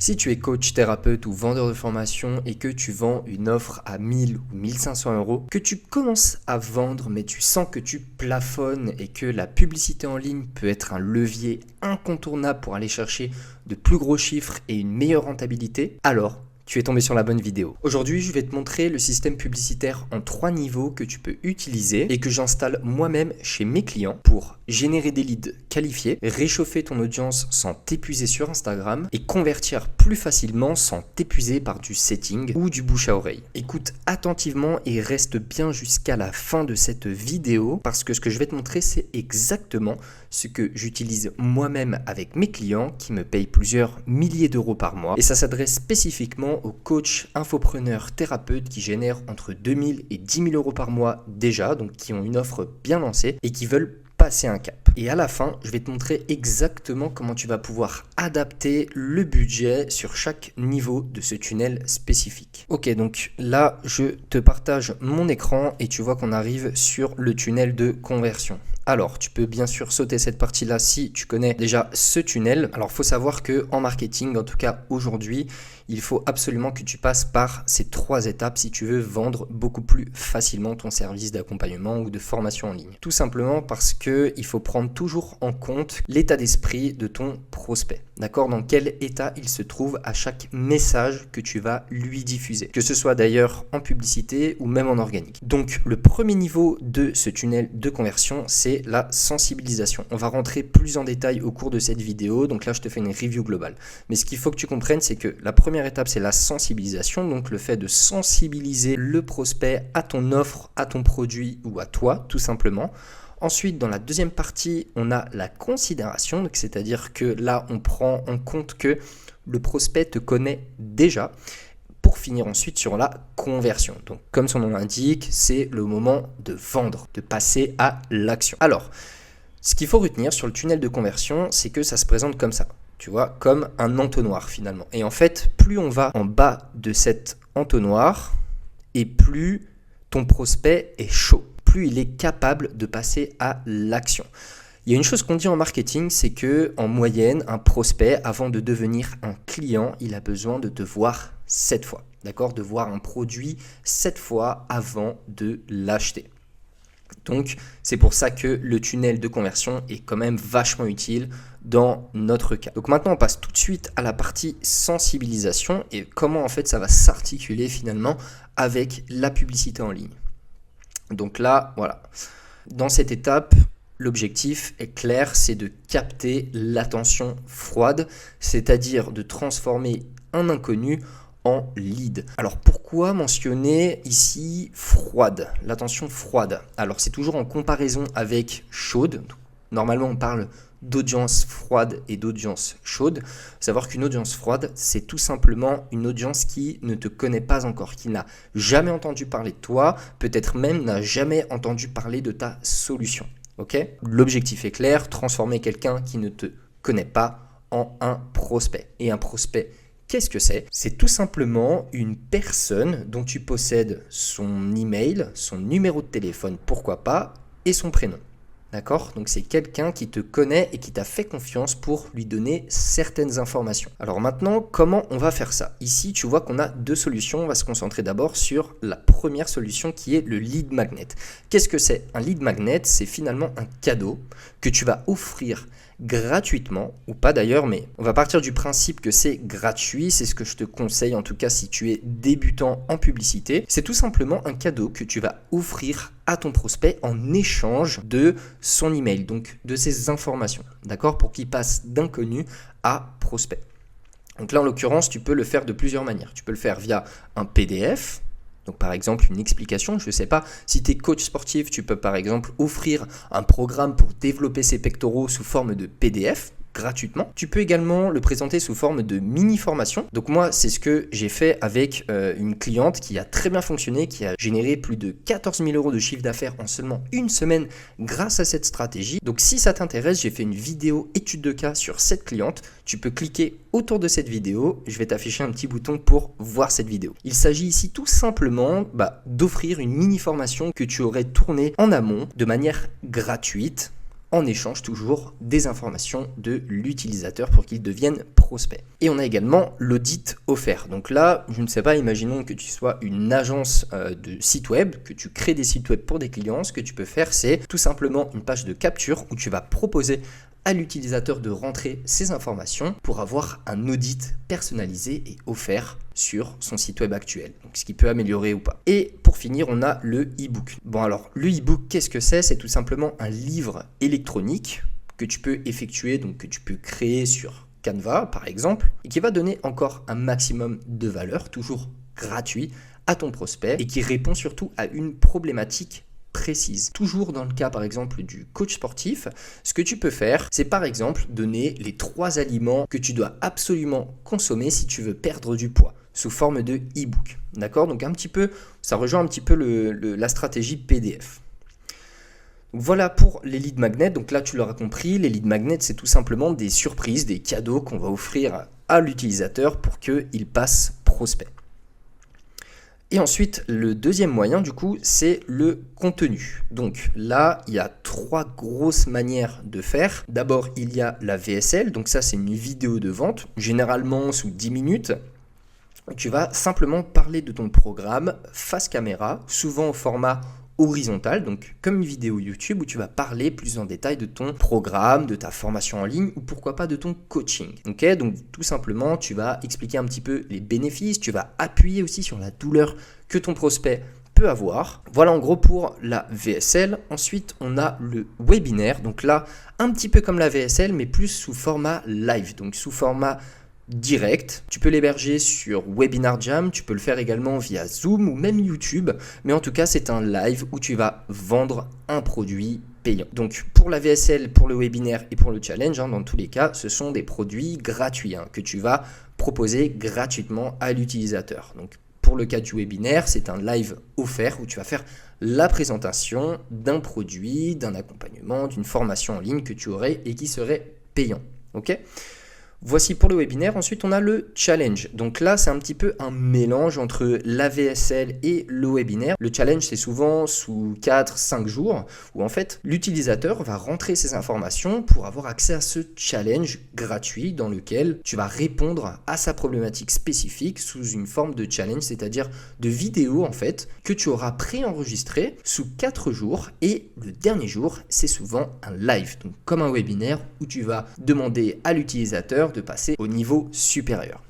Si tu es coach, thérapeute ou vendeur de formation et que tu vends une offre à 1000 ou 1500 euros, que tu commences à vendre mais tu sens que tu plafonnes et que la publicité en ligne peut être un levier incontournable pour aller chercher de plus gros chiffres et une meilleure rentabilité, alors tu es tombé sur la bonne vidéo. Aujourd'hui, je vais te montrer le système publicitaire en 3 niveaux que tu peux utiliser et que j'installe moi-même chez mes clients pour générer des leads qualifiés, réchauffer ton audience sans t'épuiser sur Instagram et convertir plus facilement sans t'épuiser par du setting ou du bouche à oreille. Écoute attentivement et reste bien jusqu'à la fin de cette vidéo parce que ce que je vais te montrer, c'est exactement ce que j'utilise moi-même avec mes clients qui me payent plusieurs milliers d'euros par mois et ça s'adresse spécifiquement aux coachs, infopreneurs, thérapeutes qui génèrent entre 2000 et 10 000 euros par mois déjà, donc qui ont une offre bien lancée et qui veulent passer un cap. Et à la fin, je vais te montrer exactement comment tu vas pouvoir adapter le budget sur chaque niveau de ce tunnel spécifique. Ok, donc là, je te partage mon écran et tu vois qu'on arrive sur le tunnel de conversion. Alors, tu peux bien sûr sauter cette partie-là si tu connais déjà ce tunnel. Alors, il faut savoir que en marketing, en tout cas aujourd'hui, il faut absolument que tu passes par ces 3 étapes si tu veux vendre beaucoup plus facilement ton service d'accompagnement ou de formation en ligne. Tout simplement parce qu'il faut prendre toujours en compte l'état d'esprit de ton prospect. D'accord? Dans quel état il se trouve à chaque message que tu vas lui diffuser. Que ce soit d'ailleurs en publicité ou même en organique. Donc, le premier niveau de ce tunnel de conversion, c'est la sensibilisation. On va rentrer plus en détail au cours de cette vidéo. Donc là, je te fais une review globale. Mais ce qu'il faut que tu comprennes, c'est que la première étape, c'est la sensibilisation. Donc, le fait de sensibiliser le prospect à ton offre, à ton produit ou à toi, tout simplement. Ensuite, dans la deuxième partie, on a la considération, c'est-à-dire que là, on prend en compte que le prospect te connaît déjà, pour finir ensuite sur la conversion. Donc, comme son nom l'indique, c'est le moment de vendre, de passer à l'action. Alors, ce qu'il faut retenir sur le tunnel de conversion, c'est que ça se présente comme ça, tu vois, comme un entonnoir finalement. Et en fait, plus on va en bas de cet entonnoir, et plus ton prospect est chaud. Plus il est capable de passer à l'action. Il y a une chose qu'on dit en marketing, c'est que en moyenne, un prospect, avant de devenir un client, il a besoin de te voir 7 fois. D'accord? De voir un produit 7 fois avant de l'acheter. Donc, c'est pour ça que le tunnel de conversion est quand même vachement utile dans notre cas. Donc maintenant, on passe tout de suite à la partie sensibilisation et comment en fait ça va s'articuler finalement avec la publicité en ligne. Donc là, voilà. Dans cette étape, l'objectif est clair, c'est de capter l'attention froide, c'est-à-dire de transformer un inconnu en lead. Alors pourquoi mentionner ici froide, l'attention froide? Alors c'est toujours en comparaison avec chaude. Normalement, on parle d'audience froide et d'audience chaude. Savoir qu'une audience froide, c'est tout simplement une audience qui ne te connaît pas encore, qui n'a jamais entendu parler de toi, peut-être même n'a jamais entendu parler de ta solution. Ok? L'objectif est clair, transformer quelqu'un qui ne te connaît pas en un prospect. Et un prospect, qu'est-ce que c'est? C'est tout simplement une personne dont tu possèdes son email, son numéro de téléphone, pourquoi pas, et son prénom. D'accord? Donc c'est quelqu'un qui te connaît et qui t'a fait confiance pour lui donner certaines informations. Alors maintenant, comment on va faire ça? Ici, tu vois qu'on a 2 solutions. On va se concentrer d'abord sur la première solution qui est le lead magnet. Qu'est-ce que c'est? Un lead magnet, c'est finalement un cadeau que tu vas offrir gratuitement, ou pas d'ailleurs, mais on va partir du principe que c'est gratuit, c'est ce que je te conseille en tout cas si tu es débutant en publicité. C'est tout simplement un cadeau que tu vas offrir à ton prospect en échange de son email, donc de ses informations, d'accord, pour qu'il passe d'inconnu à prospect. Donc là en l'occurrence, tu peux le faire de plusieurs manières. Tu peux le faire via un PDF. Donc par exemple une explication, je ne sais pas, si tu es coach sportif, tu peux par exemple offrir un programme pour développer ses pectoraux sous forme de PDF gratuitement. Tu peux également le présenter sous forme de mini-formation. Donc moi, c'est ce que j'ai fait avec une cliente qui a très bien fonctionné, qui a généré plus de 14 000 euros de chiffre d'affaires en seulement une semaine grâce à cette stratégie. Donc si ça t'intéresse, j'ai fait une vidéo étude de cas sur cette cliente. Tu peux cliquer autour de cette vidéo. Je vais t'afficher un petit bouton pour voir cette vidéo. Il s'agit ici tout simplement d'offrir une mini-formation que tu aurais tournée en amont de manière gratuite, en échange toujours des informations de l'utilisateur pour qu'il devienne prospect. Et on a également l'audit offert. Donc là, je ne sais pas, imaginons que tu sois une agence de site web, que tu crées des sites web pour des clients. Ce que tu peux faire, c'est tout simplement une page de capture où tu vas proposer à l'utilisateur de rentrer ses informations pour avoir un audit personnalisé et offert sur son site web actuel, donc ce qui peut améliorer ou pas. Et pour finir, on a le e-book. Bon alors, le e-book, qu'est-ce que c'est? C'est tout simplement un livre électronique que tu peux effectuer, donc que tu peux créer sur Canva par exemple, et qui va donner encore un maximum de valeur, toujours gratuit, à ton prospect, et qui répond surtout à une problématique précise. Toujours dans le cas par exemple du coach sportif, ce que tu peux faire, c'est par exemple donner les 3 aliments que tu dois absolument consommer si tu veux perdre du poids sous forme de e-book. D'accord? Donc un petit peu, ça rejoint un petit peu la stratégie PDF. Voilà pour les lead magnets. Donc là, tu l'auras compris, les lead magnets, c'est tout simplement des surprises, des cadeaux qu'on va offrir à l'utilisateur pour qu'il passe prospect. Et ensuite, le deuxième moyen, du coup, c'est le contenu. Donc là, il y a 3 grosses manières de faire. D'abord, il y a la VSL. Donc ça, c'est une vidéo de vente, généralement sous 10 minutes. Tu vas simplement parler de ton programme face caméra, souvent au format horizontal, donc comme une vidéo YouTube où tu vas parler plus en détail de ton programme, de ta formation en ligne ou pourquoi pas de ton coaching. Ok, donc tout simplement, tu vas expliquer un petit peu les bénéfices, tu vas appuyer aussi sur la douleur que ton prospect peut avoir. Voilà en gros pour la VSL. Ensuite, on a le webinaire. Donc là, un petit peu comme la VSL, mais plus sous format live, donc sous format direct. Tu peux l'héberger sur Webinar Jam, tu peux le faire également via Zoom ou même YouTube, mais en tout cas c'est un live où tu vas vendre un produit payant. Donc pour la VSL, pour le webinaire et pour le challenge, dans tous les cas, ce sont des produits gratuits que tu vas proposer gratuitement à l'utilisateur. Donc pour le cas du webinaire, c'est un live offert où tu vas faire la présentation d'un produit, d'un accompagnement, d'une formation en ligne que tu aurais et qui serait payant. Ok ? Voici pour le webinaire. Ensuite, on a le challenge. Donc là, c'est un petit peu un mélange entre la VSL et le webinaire. Le challenge, c'est souvent sous 4-5 jours où en fait, l'utilisateur va rentrer ses informations pour avoir accès à ce challenge gratuit dans lequel tu vas répondre à sa problématique spécifique sous une forme de challenge, c'est-à-dire de vidéo en fait que tu auras préenregistré sous 4 jours et le dernier jour, c'est souvent un live, donc comme un webinaire où tu vas demander à l'utilisateur de passer au niveau supérieur.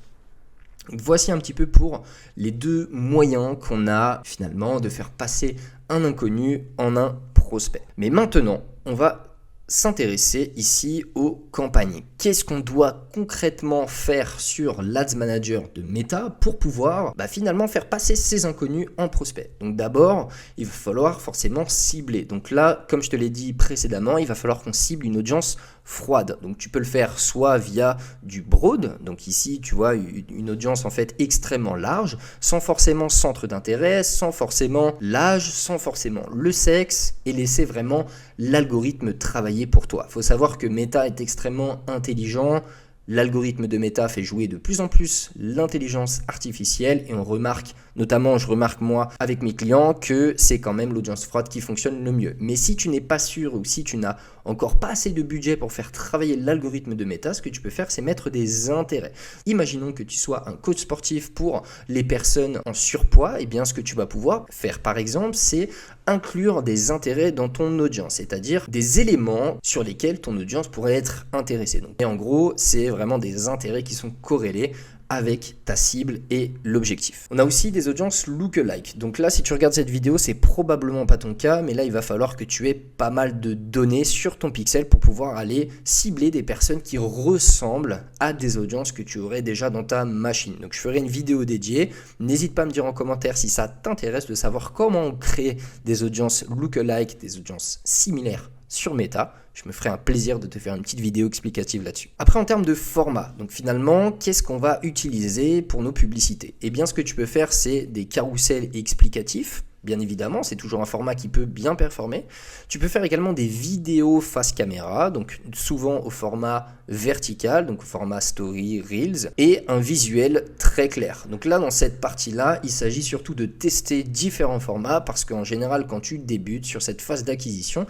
Voici un petit peu pour les 2 moyens qu'on a finalement de faire passer un inconnu en un prospect. Mais maintenant, on va s'intéresser ici aux campagnes. Qu'est-ce qu'on doit concrètement faire sur l'Ads Manager de Meta pour pouvoir finalement faire passer ces inconnus en prospect? Donc d'abord, il va falloir forcément cibler. Donc là, comme je te l'ai dit précédemment, il va falloir qu'on cible une audience froide. Donc tu peux le faire soit via du broad, donc ici tu vois une audience en fait extrêmement large, sans forcément centre d'intérêt, sans forcément l'âge, sans forcément le sexe, et laisser vraiment l'algorithme travailler pour toi. Il faut savoir que Meta est extrêmement intelligent. L'algorithme de Meta fait jouer de plus en plus l'intelligence artificielle et on remarque, notamment je remarque moi avec mes clients, que c'est quand même l'audience froide qui fonctionne le mieux. Mais si tu n'es pas sûr ou si tu n'as encore pas assez de budget pour faire travailler l'algorithme de Meta, ce que tu peux faire c'est mettre des intérêts. Imaginons que tu sois un coach sportif pour les personnes en surpoids, et bien ce que tu vas pouvoir faire par exemple c'est inclure des intérêts dans ton audience, c'est-à-dire des éléments sur lesquels ton audience pourrait être intéressée. Donc, et en gros, c'est vraiment des intérêts qui sont corrélés avec ta cible et l'objectif. On a aussi des audiences lookalike. Donc là, si tu regardes cette vidéo, c'est probablement pas ton cas, mais là, il va falloir que tu aies pas mal de données sur ton pixel pour pouvoir aller cibler des personnes qui ressemblent à des audiences que tu aurais déjà dans ta machine. Donc je ferai une vidéo dédiée. N'hésite pas à me dire en commentaire si ça t'intéresse de savoir comment on crée des audiences lookalike, des audiences similaires sur Meta. Je me ferai un plaisir de te faire une petite vidéo explicative là-dessus. Après, en termes de format, donc finalement, qu'est-ce qu'on va utiliser pour nos publicités? Eh bien, ce que tu peux faire, c'est des carousels explicatifs. Bien évidemment, c'est toujours un format qui peut bien performer. Tu peux faire également des vidéos face caméra, donc souvent au format vertical, donc au format story, reels, et un visuel très clair. Donc là, dans cette partie-là, il s'agit surtout de tester différents formats parce qu'en général, quand tu débutes sur cette phase d'acquisition,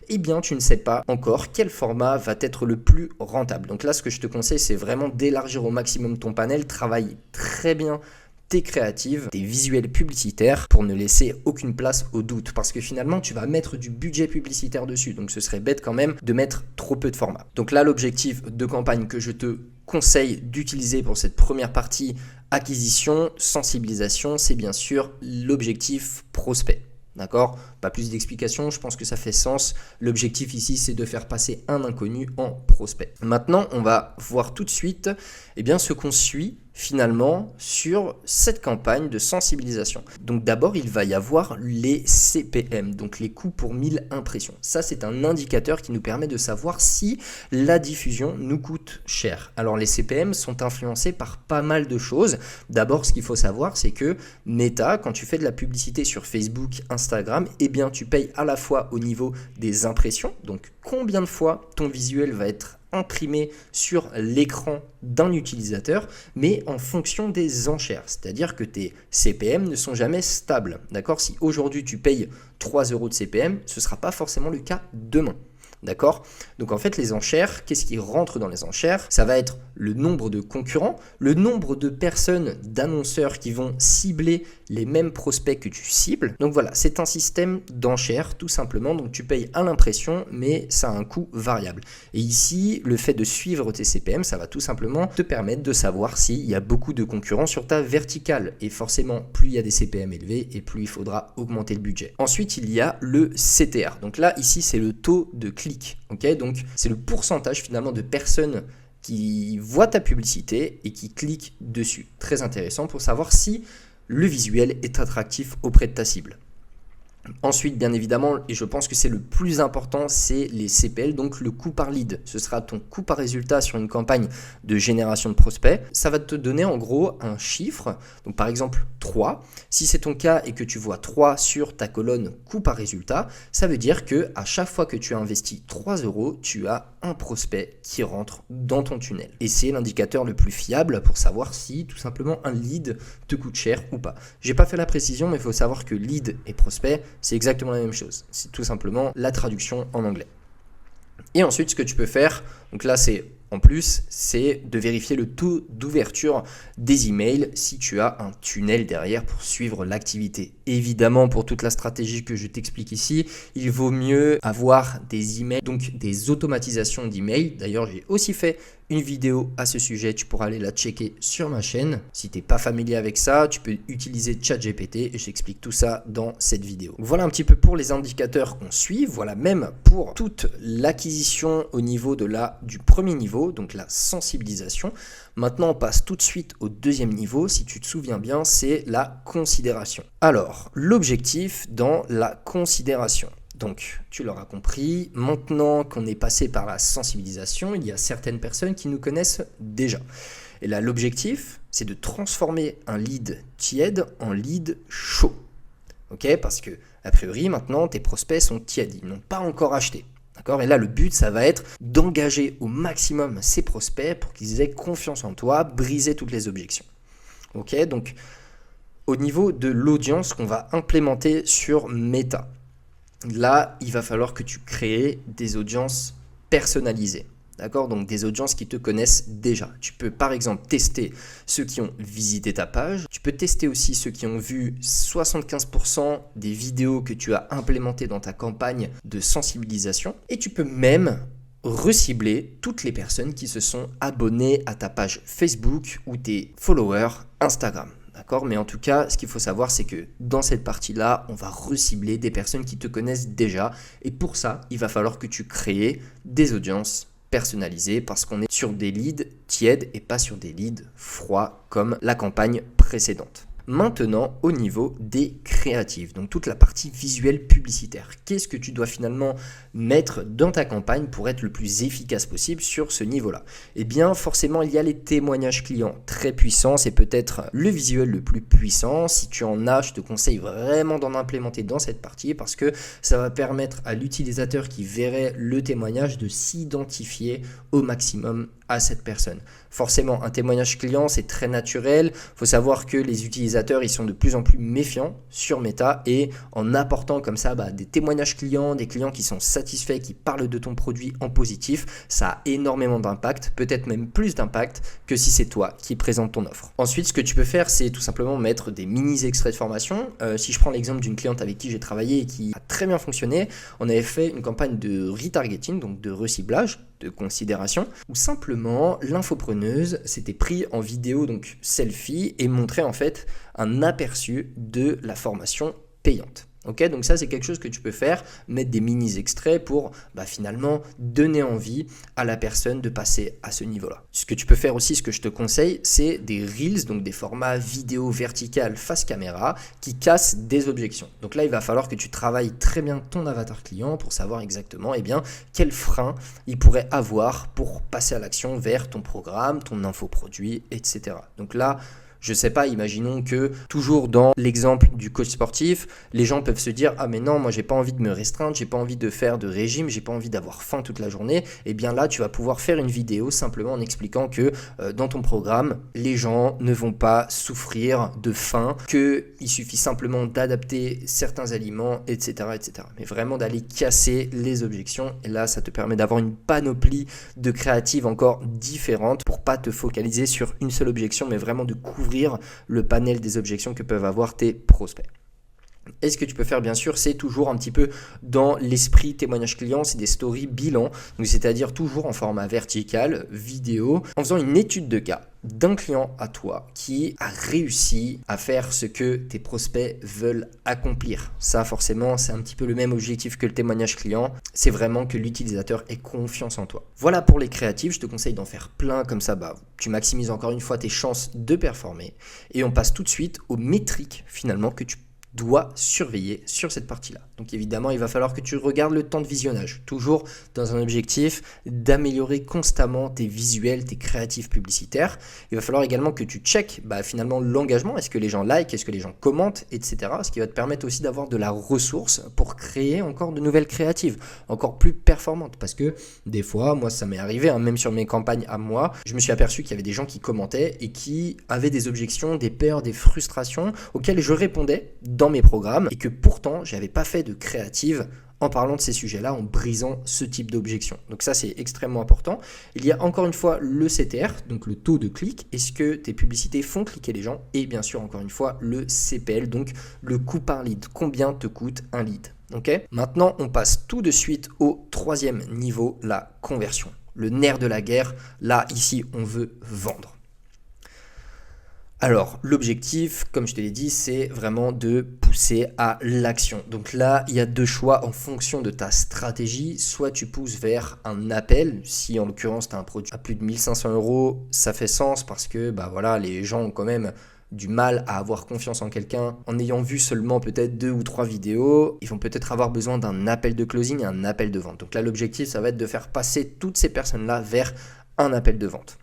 eh bien tu ne sais pas encore quel format va être le plus rentable. Donc là, ce que je te conseille, c'est vraiment d'élargir au maximum ton panel, travaille très bien tes créatives, tes visuels publicitaires pour ne laisser aucune place au doute, parce que finalement tu vas mettre du budget publicitaire dessus, donc ce serait bête quand même de mettre trop peu de format. Donc là, l'objectif de campagne que je te conseille d'utiliser pour cette première partie acquisition, sensibilisation, c'est bien sûr l'objectif prospect. D'accord? Pas plus d'explications, je pense que ça fait sens. L'objectif ici, c'est de faire passer un inconnu en prospect. Maintenant, on va voir tout de suite ce qu'on suit finalement sur cette campagne de sensibilisation. Donc d'abord, il va y avoir les CPM, donc les coûts pour 1000 impressions. Ça, c'est un indicateur qui nous permet de savoir si la diffusion nous coûte cher. Alors les CPM sont influencés par pas mal de choses. D'abord, ce qu'il faut savoir, c'est que Meta, quand tu fais de la publicité sur Facebook, Instagram, tu payes à la fois au niveau des impressions, donc combien de fois ton visuel va être imprimé sur l'écran d'un utilisateur, mais en fonction des enchères. C'est-à-dire que tes CPM ne sont jamais stables. D'accord? Si aujourd'hui tu payes 3 € de CPM, ce ne sera pas forcément le cas demain. D'accord? Donc en fait, les enchères, qu'est-ce qui rentre dans les enchères? Ça va être le nombre de concurrents, le nombre de personnes, d'annonceurs qui vont cibler les mêmes prospects que tu cibles. Donc voilà, c'est un système d'enchères tout simplement. Donc tu payes à l'impression, mais ça a un coût variable. Et ici, le fait de suivre tes CPM, ça va tout simplement te permettre de savoir s'il y a beaucoup de concurrents sur ta verticale. Et forcément, plus il y a des CPM élevés et plus il faudra augmenter le budget. Ensuite, il y a le CTR. Donc là, ici, c'est le taux de clic. Okay, donc c'est le pourcentage finalement de personnes qui voient ta publicité et qui cliquent dessus. Très intéressant pour savoir si le visuel est attractif auprès de ta cible. Ensuite, bien évidemment, et je pense que c'est le plus important, c'est les CPL, donc le coût par lead. Ce sera ton coût par résultat sur une campagne de génération de prospects. Ça va te donner en gros un chiffre, donc par exemple 3. Si c'est ton cas et que tu vois 3 sur ta colonne coût par résultat, ça veut dire que à chaque fois que tu as investi 3 €, tu as un prospect qui rentre dans ton tunnel. Et c'est l'indicateur le plus fiable pour savoir si tout simplement un lead te coûte cher ou pas. J'ai pas fait la précision, mais il faut savoir que lead et prospect, c'est exactement la même chose. C'est tout simplement la traduction en anglais. Et ensuite, ce que tu peux faire, donc là c'est en plus, c'est de vérifier le taux d'ouverture des emails si tu as un tunnel derrière pour suivre l'activité. Évidemment, pour toute la stratégie que je t'explique ici, il vaut mieux avoir des emails, donc des automatisations d'emails. D'ailleurs, j'ai aussi fait une vidéo à ce sujet, tu pourras aller la checker sur ma chaîne. Si tu n'es pas familier avec ça, tu peux utiliser ChatGPT et j'explique tout ça dans cette vidéo. Voilà un petit peu pour les indicateurs qu'on suit. Voilà même pour toute l'acquisition au niveau du premier niveau, donc la sensibilisation. Maintenant, on passe tout de suite au deuxième niveau. Si tu te souviens bien, c'est la considération. Alors, l'objectif dans la considération. Donc, tu l'auras compris, maintenant qu'on est passé par la sensibilisation, il y a certaines personnes qui nous connaissent déjà. Et là, l'objectif, c'est de transformer un lead tiède en lead chaud. Ok? Parce que, a priori, maintenant, tes prospects sont tièdes, ils n'ont pas encore acheté. D'accord? Et là, le but, ça va être d'engager au maximum ces prospects pour qu'ils aient confiance en toi, briser toutes les objections. Ok? Donc, au niveau de l'audience qu'on va implémenter sur Meta, là, il va falloir que tu crées des audiences personnalisées. D'accord? Donc des audiences qui te connaissent déjà. Tu peux par exemple tester ceux qui ont visité ta page. Tu peux tester aussi ceux qui ont vu 75% des vidéos que tu as implémentées dans ta campagne de sensibilisation. Et tu peux même recibler toutes les personnes qui se sont abonnées à ta page Facebook ou tes followers Instagram. D'accord? Mais en tout cas, ce qu'il faut savoir, c'est que dans cette partie-là, on va recibler des personnes qui te connaissent déjà. Et pour ça, il va falloir que tu crées des audiences personnalisées parce qu'on est sur des leads tièdes et pas sur des leads froids comme la campagne précédente. Maintenant, au niveau des créatives, donc toute la partie visuelle publicitaire. Qu'est-ce que tu dois finalement mettre dans ta campagne pour être le plus efficace possible sur ce niveau-là? Eh bien, forcément, il y a les témoignages clients très puissants. C'est peut-être le visuel le plus puissant. Si tu en as, je te conseille vraiment d'en implémenter dans cette partie parce que ça va permettre à l'utilisateur qui verrait le témoignage de s'identifier au maximum à cette personne. Forcément, un témoignage client, c'est très naturel. Il faut savoir que les utilisateurs, ils sont de plus en plus méfiants sur Meta et en apportant comme ça des témoignages clients, des clients qui sont satisfaits, qui parlent de ton produit en positif, ça a énormément d'impact, peut-être même plus d'impact que si c'est toi qui présente ton offre. Ensuite, ce que tu peux faire, c'est tout simplement mettre des mini extraits de formation. Si je prends l'exemple d'une cliente avec qui j'ai travaillé et qui a très bien fonctionné, on avait fait une campagne de retargeting, donc de reciblage, de considération, où simplement l'infopreneuse s'était pris en vidéo, donc selfie, et montrait en fait un aperçu de la formation payante. Ok, donc ça c'est quelque chose que tu peux faire, mettre des mini extraits pour finalement donner envie à la personne de passer à ce niveau-là. Ce que tu peux faire aussi, ce que je te conseille, c'est des reels, donc des formats vidéo vertical face caméra qui cassent des objections. Donc là il va falloir que tu travailles très bien ton avatar client pour savoir exactement quel frein il pourrait avoir pour passer à l'action vers ton programme, ton infoproduit, etc. Donc là, je sais pas, imaginons que toujours dans l'exemple du coach sportif, les gens peuvent se dire « Ah mais non, moi j'ai pas envie de me restreindre, j'ai pas envie de faire de régime, j'ai pas envie d'avoir faim toute la journée. » Et bien là, tu vas pouvoir faire une vidéo simplement en expliquant que dans ton programme, les gens ne vont pas souffrir de faim, qu'il suffit simplement d'adapter certains aliments, etc., etc. Mais vraiment d'aller casser les objections. Et là, ça te permet d'avoir une panoplie de créatives encore différentes pour pas te focaliser sur une seule objection, mais vraiment de couvrir le panel des objections que peuvent avoir tes prospects. Et ce que tu peux faire, bien sûr, c'est toujours un petit peu dans l'esprit témoignage client, c'est des stories bilan, donc c'est-à-dire toujours en format vertical, vidéo, en faisant une étude de cas d'un client à toi qui a réussi à faire ce que tes prospects veulent accomplir. Ça, forcément, c'est un petit peu le même objectif que le témoignage client, c'est vraiment que l'utilisateur ait confiance en toi. Voilà pour les créatifs, je te conseille d'en faire plein, comme ça, tu maximises encore une fois tes chances de performer. Et on passe tout de suite aux métriques, finalement, que tu dois surveiller sur cette partie-là. Donc évidemment, il va falloir que tu regardes le temps de visionnage, toujours dans un objectif d'améliorer constamment tes visuels, tes créatifs publicitaires. Il va falloir également que tu checkes finalement l'engagement, est-ce que les gens like, est-ce que les gens commentent, etc. Ce qui va te permettre aussi d'avoir de la ressource pour créer encore de nouvelles créatives, encore plus performantes. Parce que des fois, moi ça m'est arrivé, même sur mes campagnes à moi, je me suis aperçu qu'il y avait des gens qui commentaient et qui avaient des objections, des peurs, des frustrations auxquelles je répondais dans mes programmes et que pourtant j'avais pas fait de créative en parlant de ces sujets-là, en brisant ce type d'objection. Donc ça, c'est extrêmement important. Il y a encore une fois le CTR, donc le taux de clic. Est-ce que tes publicités font cliquer les gens? Et bien sûr, encore une fois, le CPL, donc le coût par lead. Combien te coûte un lead? Okay. Maintenant, on passe tout de suite au troisième niveau, la conversion. Le nerf de la guerre. Là, ici, on veut vendre. Alors, l'objectif, comme je te l'ai dit, c'est vraiment de pousser à l'action. Donc là, il y a deux choix en fonction de ta stratégie. Soit tu pousses vers un appel. Si en l'occurrence, tu as un produit à plus de 1500 €, ça fait sens parce que les gens ont quand même du mal à avoir confiance en quelqu'un en ayant vu seulement peut-être 2 ou 3 vidéos. Ils vont peut-être avoir besoin d'un appel de closing, un appel de vente. Donc là, l'objectif, ça va être de faire passer toutes ces personnes-là vers un appel de vente.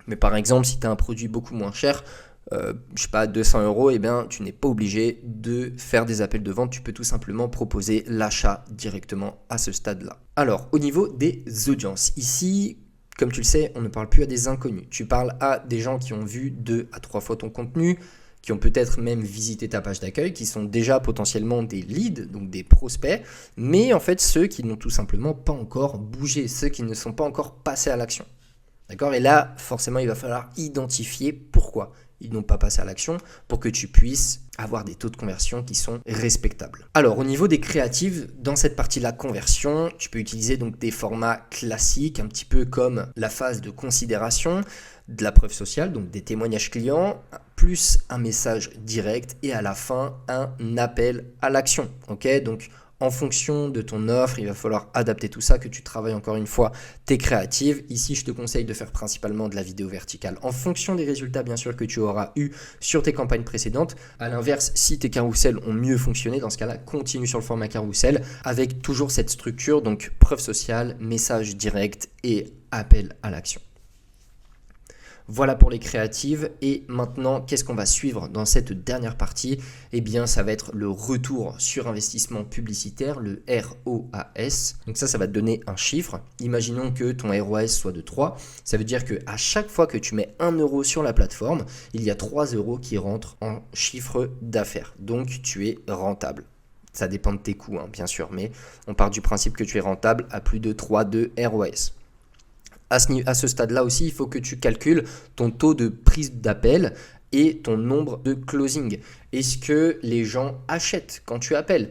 Mais par exemple, si tu as un produit beaucoup moins cher, 200 €, tu n'es pas obligé de faire des appels de vente. Tu peux tout simplement proposer l'achat directement à ce stade-là. Alors, au niveau des audiences, ici, comme tu le sais, on ne parle plus à des inconnus. Tu parles à des gens qui ont vu 2 à 3 fois ton contenu, qui ont peut-être même visité ta page d'accueil, qui sont déjà potentiellement des leads, donc des prospects, mais en fait ceux qui n'ont tout simplement pas encore bougé, ceux qui ne sont pas encore passés à l'action. D'accord ? Et là, forcément, il va falloir identifier pourquoi ils n'ont pas passé à l'action pour que tu puisses avoir des taux de conversion qui sont respectables. Alors, au niveau des créatives, dans cette partie-là, conversion, tu peux utiliser donc des formats classiques, un petit peu comme la phase de considération, de la preuve sociale, donc des témoignages clients, plus un message direct et à la fin, un appel à l'action. Ok ? Donc, en fonction de ton offre, il va falloir adapter tout ça, que tu travailles encore une fois tes créatives. Ici, je te conseille de faire principalement de la vidéo verticale en fonction des résultats, bien sûr, que tu auras eu sur tes campagnes précédentes. À l'inverse, si tes carousels ont mieux fonctionné, dans ce cas-là, continue sur le format carousel avec toujours cette structure, donc preuve sociale, message direct et appel à l'action. Voilà pour les créatives. Et maintenant, qu'est-ce qu'on va suivre dans cette dernière partie? Eh bien, ça va être le retour sur investissement publicitaire, le ROAS. Donc ça va te donner un chiffre. Imaginons que ton ROAS soit de 3. Ça veut dire qu'à chaque fois que tu mets 1 euro sur la plateforme, il y a 3 euros qui rentrent en chiffre d'affaires. Donc, tu es rentable. Ça dépend de tes coûts, hein, bien sûr, mais on part du principe que tu es rentable à plus de 3 de ROAS. À ce stade-là aussi, il faut que tu calcules ton taux de prise d'appel et ton nombre de closing. Est-ce que les gens achètent quand tu appelles?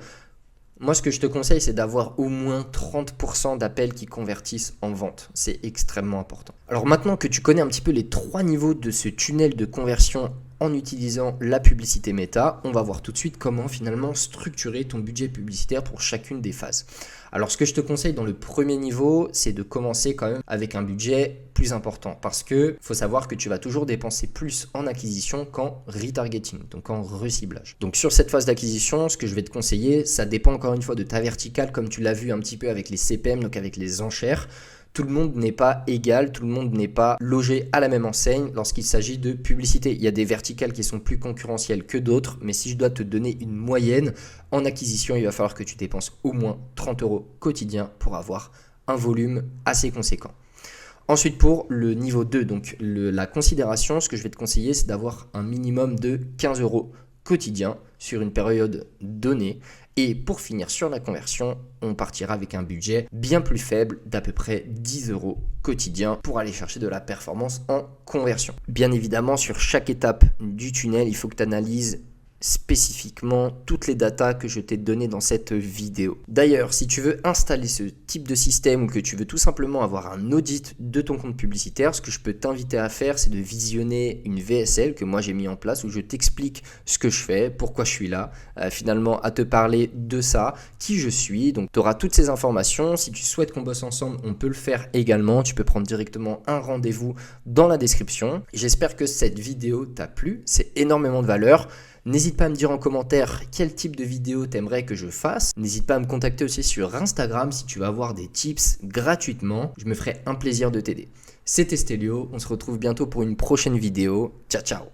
Moi, ce que je te conseille, c'est d'avoir au moins 30% d'appels qui convertissent en vente. C'est extrêmement important. Alors maintenant que tu connais un petit peu les 3 niveaux de ce tunnel de conversion en utilisant la publicité méta, on va voir tout de suite comment finalement structurer ton budget publicitaire pour chacune des phases. Alors ce que je te conseille dans le premier niveau, c'est de commencer quand même avec un budget plus important parce que faut savoir que tu vas toujours dépenser plus en acquisition qu'en retargeting, donc en reciblage. Donc sur cette phase d'acquisition, ce que je vais te conseiller, ça dépend encore une fois de ta verticale comme tu l'as vu un petit peu avec les CPM, donc avec les enchères. Tout le monde n'est pas égal, tout le monde n'est pas logé à la même enseigne lorsqu'il s'agit de publicité. Il y a des verticales qui sont plus concurrentielles que d'autres, mais si je dois te donner une moyenne, en acquisition, il va falloir que tu dépenses au moins 30 euros quotidiens pour avoir un volume assez conséquent. Ensuite, pour le niveau 2, donc la considération, ce que je vais te conseiller, c'est d'avoir un minimum de 15 euros quotidiens sur une période donnée. Et pour finir sur la conversion, on partira avec un budget bien plus faible d'à peu près 10 euros quotidiens pour aller chercher de la performance en conversion. Bien évidemment, sur chaque étape du tunnel, il faut que tu analyses spécifiquement toutes les datas que je t'ai données dans cette vidéo. D'ailleurs, si tu veux installer ce type de système ou que tu veux tout simplement avoir un audit de ton compte publicitaire, ce que je peux t'inviter à faire, c'est de visionner une VSL que moi j'ai mis en place où je t'explique ce que je fais, pourquoi je suis là, finalement à te parler de ça, qui je suis. Donc tu auras toutes ces informations. Si tu souhaites qu'on bosse ensemble, on peut le faire également. Tu peux prendre directement un rendez-vous dans la description. J'espère que cette vidéo t'a plu. C'est énormément de valeur. N'hésite pas à me dire en commentaire quel type de vidéo t'aimerais que je fasse. N'hésite pas à me contacter aussi sur Instagram si tu veux avoir des tips gratuitement. Je me ferai un plaisir de t'aider. C'était Stélio, on se retrouve bientôt pour une prochaine vidéo. Ciao ciao.